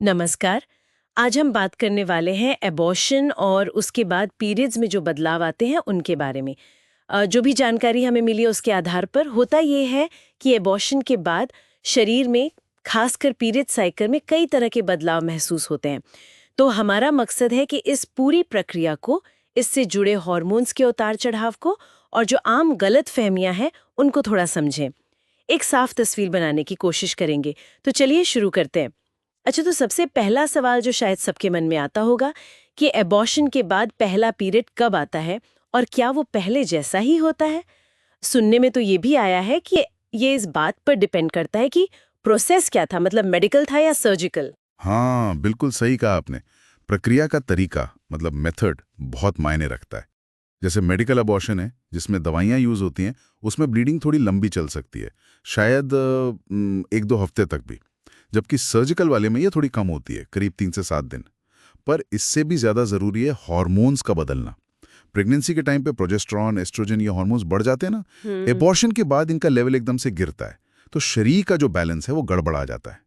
नमस्कार। आज हम बात करने वाले हैं एबॉर्शन और उसके बाद पीरियड्स में जो बदलाव आते हैं उनके बारे में। जो भी जानकारी हमें मिली है उसके आधार पर होता ये है कि एबॉर्शन के बाद शरीर में खासकर पीरियड साइकिल में कई तरह के बदलाव महसूस होते हैं। तो हमारा मकसद है कि इस पूरी प्रक्रिया को, इससे जुड़े हार्मोन्स के उतार चढ़ाव को और जो आम गलत फहमियां हैं उनको थोड़ा समझें। एक साफ तस्वीर बनाने की कोशिश करेंगे। तो चलिए शुरू करते हैं। अच्छा, तो सबसे पहला सवाल जो शायद सबके मन में आता होगा कि एबॉर्शन के बाद पहला पीरियड कब आता है और क्या वो पहले जैसा ही होता है। सुनने में तो ये भी आया है कि ये इस बात पर डिपेंड करता है कि प्रोसेस क्या था, मतलब मेडिकल था या सर्जिकल। हाँ, बिल्कुल सही कहा आपने। प्रक्रिया का तरीका मतलब मेथड बहुत मायने रखता है। जैसे मेडिकल अबॉर्शन है जिसमें दवाइयाँ यूज होती हैं, उसमें ब्लीडिंग थोड़ी लंबी चल सकती है, शायद 1-2 हफ्ते तक भी। जबकि सर्जिकल वाले में ये थोड़ी कम होती है, करीब 3 से 7 दिन। पर इससे भी ज्यादा जरूरी है हार्मोन्स का बदलना। प्रेगनेंसी के टाइम पे प्रोजेस्टेरॉन, एस्ट्रोजन, ये हार्मोन्स बढ़ जाते हैं ना, एबॉर्शन के बाद इनका लेवल एकदम से गिरता है, तो शरीर का जो बैलेंस है वो गड़बड़ा जाता है।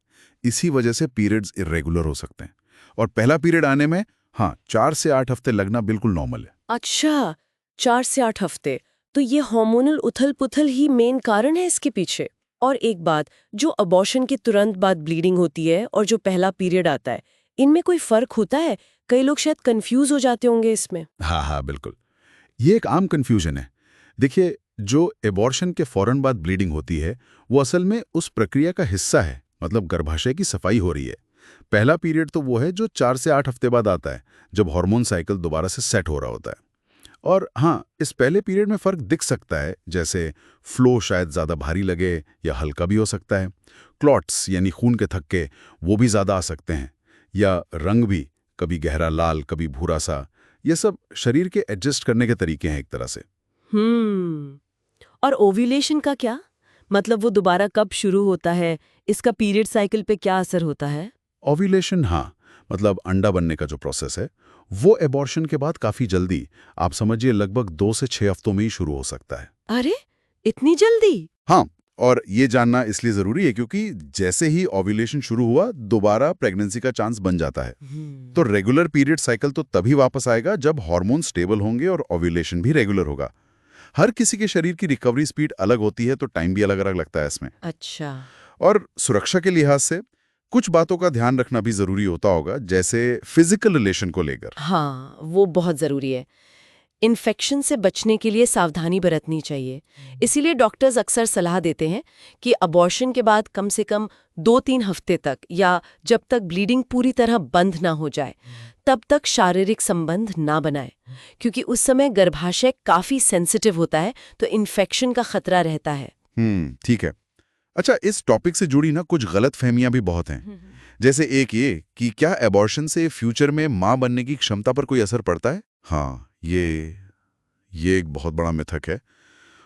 इसी वजह से पीरियड्स इरेगुलर हो सकते हैं। और पहला पीरियड आने में 4 से 8 हफ्ते लगना बिल्कुल नॉर्मल है। अच्छा, 4 से 8 हफ्ते। तो ये हार्मोनल उथल-पुथल ही मेन कारण है इसके पीछे। और एक बात, जो अबॉर्शन के तुरंत बाद ब्लीडिंग होती है और जो पहला पीरियड आता है, इनमें कोई फर्क होता है? कई लोग शायद कंफ्यूज हो जाते होंगे इसमें। हाँ, बिल्कुल। ये एक आम कन्फ्यूजन है। देखिए, जो एबॉर्शन के फौरन बाद ब्लीडिंग होती है, वो असल में उस प्रक्रिया का हिस्सा है, मतलब गर्भाशय की सफाई हो रही है। पहला पीरियड तो वो है जो 4 से 8 हफ्ते बाद आता है, जब हार्मोन साइकिल दोबारा से सेट हो रहा होता है। और इस पहले पीरियड में फर्क दिख सकता है, जैसे फ्लो शायद ज़्यादा भारी लगे या हल्का भी हो सकता है। क्लॉट्स यानी खून के थक्के, वो भी ज़्यादा आ सकते हैं। या रंग भी, कभी गहरा लाल, कभी भूरा सा। ये सब शरीर के एडजस्ट करने के तरीके हैं एक तरह से। और ओव्यूलेशन का क्या? मतलब वो दोबारा कब शुरू होता है? इसका पीरियड साइकिल पे क्या असर होता है? ओव्यूलेशन, मतलब अंडा बनने का जो प्रोसेस है, वो एबॉर्शन के बाद काफ़ी जल्दी, आप समझिए लगभग 2 से 6 हफ्तों में ही शुरू हो सकता है। अरे, इतनी जल्दी? हाँ, और ये जानना इसलिए ज़रूरी है क्योंकि जैसे ही ओव्यूलेशन शुरू हुआ, दोबारा प्रेगनेंसी का चांस बन जाता है। तो रेगुलर पीरियड साइकिल तो तभी वापस आएगा जब हार्मोन स्टेबल होंगे और ओव्यूलेशन भी रेगुलर होगा। हर किसी के शरीर की रिकवरी स्पीड अलग होती है, तो टाइम भी अलग-अलग लगता है इसमें। अच्छा। और सुरक्षा के लिहाज से कुछ बातों का ध्यान रखना भी ज़रूरी होता होगा, जैसे फिजिकल रिलेशन को लेकर। हाँ, वो बहुत ज़रूरी है। इन्फेक्शन से बचने के लिए सावधानी बरतनी चाहिए। इसीलिए डॉक्टर्स अक्सर सलाह देते हैं कि अबॉर्शन के बाद कम से कम 2-3 हफ्ते तक, या जब तक ब्लीडिंग पूरी तरह बंद ना हो जाए, तब तक शारीरिक संबंध ना बनाएं, क्योंकि उस समय गर्भाशय काफ़ी सेंसिटिव होता है, तो इन्फेक्शन का खतरा रहता है। ठीक है। अच्छा, इस टॉपिक से जुड़ी ना कुछ गलत फहमियां भी बहुत हैं। जैसे एक ये कि क्या एबॉर्शन से फ्यूचर में मां बनने की क्षमता पर कोई असर पड़ता है? ये एक बहुत बड़ा मिथक है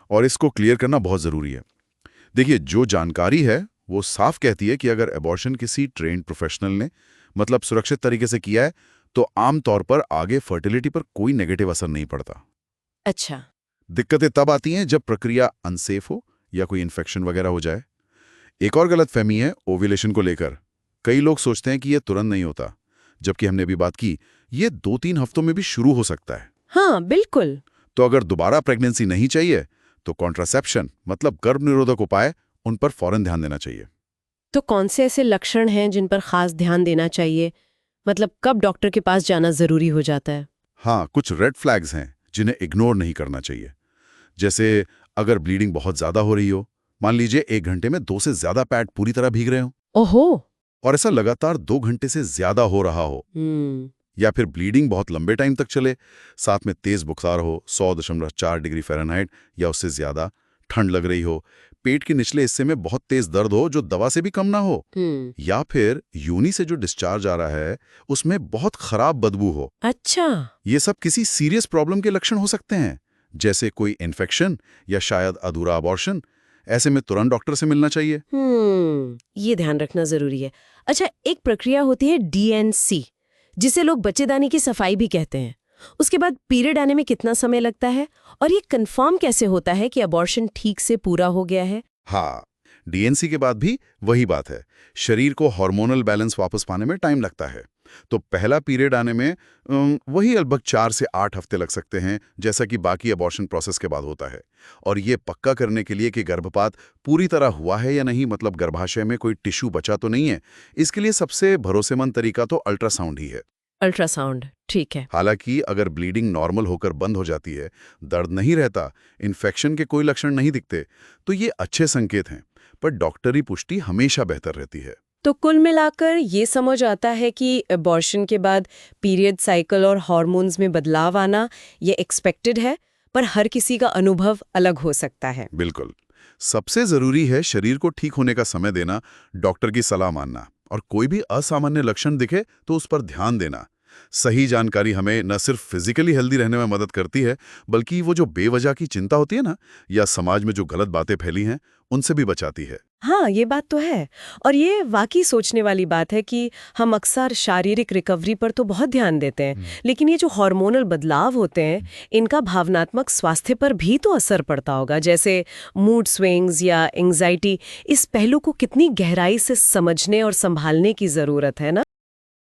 और इसको क्लियर करना बहुत ज़रूरी है। देखिए, जो जानकारी है वो साफ कहती है कि अगर एबॉर्शन किसी ट्रेन्ड प्रोफेशनल ने, मतलब सुरक्षित तरीके से किया है, तो आमतौर पर आगे फर्टिलिटी पर कोई नेगेटिव असर नहीं पड़ता। अच्छा। दिक्कतें तब आती हैं जब प्रक्रिया अनसेफ हो या कोई इन्फेक्शन वगैरह हो जाए। एक और गलतफहमी है ओव्यूलेशन को लेकर। कई लोग सोचते हैं कि यह तुरंत नहीं होता, जबकि हमने अभी बात की, ये 2-3 हफ्तों में भी शुरू हो सकता है। हाँ, बिल्कुल। तो अगर दोबारा प्रेगनेंसी नहीं चाहिए, तो कॉन्ट्रासेप्शन मतलब गर्भ निरोधक उपाय, उन पर फौरन ध्यान देना चाहिए। तो कौन से ऐसे लक्षण हैं जिन पर खास ध्यान देना चाहिए? मतलब कब डॉक्टर के पास जाना ज़रूरी हो जाता है? कुछ रेड फ्लैग्स हैं जिन्हें इग्नोर नहीं करना चाहिए। जैसे अगर ब्लीडिंग बहुत ज्यादा हो रही हो, मान लीजिए 1 घंटे में 2 से ज्यादा पैड पूरी तरह भीग रहे हो, ओहो। और ऐसा लगातार 2 घंटे से ज्यादा हो रहा हो, या फिर ब्लीडिंग बहुत लंबे टाइम तक चले, साथ में तेज बुखार हो, 100.4 डिग्री फ़ारेनहाइट या उससे ज्यादा, ठंड लग रही हो, पेट के निचले हिस्से में बहुत तेज दर्द हो जो दवा से भी कम ना हो, या फिर यूनी से जो डिस्चार्ज आ रहा है उसमें बहुत खराब बदबू हो। अच्छा। ये सब किसी सीरियस प्रॉब्लम के लक्षण हो सकते हैं, जैसे कोई इन्फेक्शन या शायद अधूरा अबॉर्शन। ऐसे में तुरंत डॉक्टर से मिलना चाहिए। ये ध्यान रखना जरूरी है। अच्छा, एक प्रक्रिया होती है DNC, जिसे लोग बच्चेदानी की सफाई भी कहते हैं। उसके बाद पीरियड आने में कितना समय लगता है और ये कंफर्म कैसे होता है कि अबॉर्शन ठीक से पूरा हो गया है? डीएनसी के बाद भी वही बात है, शरीर को हार्मोनल बैलेंस वापस पाने में टाइम लगता है। तो पहला पीरियड आने में वही लगभग 4 से 8 हफ्ते लग सकते हैं, जैसा कि बाकी अबॉर्शन प्रोसेस के बाद होता है। और ये पक्का करने के लिए कि गर्भपात पूरी तरह हुआ है या नहीं, मतलब गर्भाशय में कोई टिश्यू बचा तो नहीं है, इसके लिए सबसे भरोसेमंद तरीका तो अल्ट्रासाउंड ही है। अल्ट्रासाउंड, ठीक है। हालांकि अगर ब्लीडिंग नॉर्मल होकर बंद हो जाती है, दर्द नहीं रहता, इन्फेक्शन के कोई लक्षण नहीं दिखते, तो ये अच्छे संकेत हैं, पर डॉक्टरी पुष्टि हमेशा बेहतर रहती है। तो कुल मिलाकर ये समझ आता है कि अबॉर्शन के बाद पीरियड साइकिल और हार्मोन्स में बदलाव आना ये एक्सपेक्टेड है, पर हर किसी का अनुभव अलग हो सकता है। बिल्कुल। सबसे जरूरी है शरीर को ठीक होने का समय देना, डॉक्टर की सलाह मानना, और कोई भी असामान्य लक्षण दिखे तो उस पर ध्यान देना। सही जानकारी हमें न सिर्फ फिजिकली हेल्दी रहने में मदद करती है, बल्कि वो जो बेवजह की चिंता होती है ना, या समाज में जो गलत बातें फैली हैं, उनसे भी बचाती है। हाँ, ये बात तो है। और ये वाकई सोचने वाली बात है कि हम अक्सर शारीरिक रिकवरी पर तो बहुत ध्यान देते हैं, लेकिन ये जो हार्मोनल बदलाव होते हैं, इनका भावनात्मक स्वास्थ्य पर भी तो असर पड़ता होगा, जैसे मूड स्विंग्स या एंग्जाइटी। इस पहलू को कितनी गहराई से समझने और संभालने की जरूरत है ना।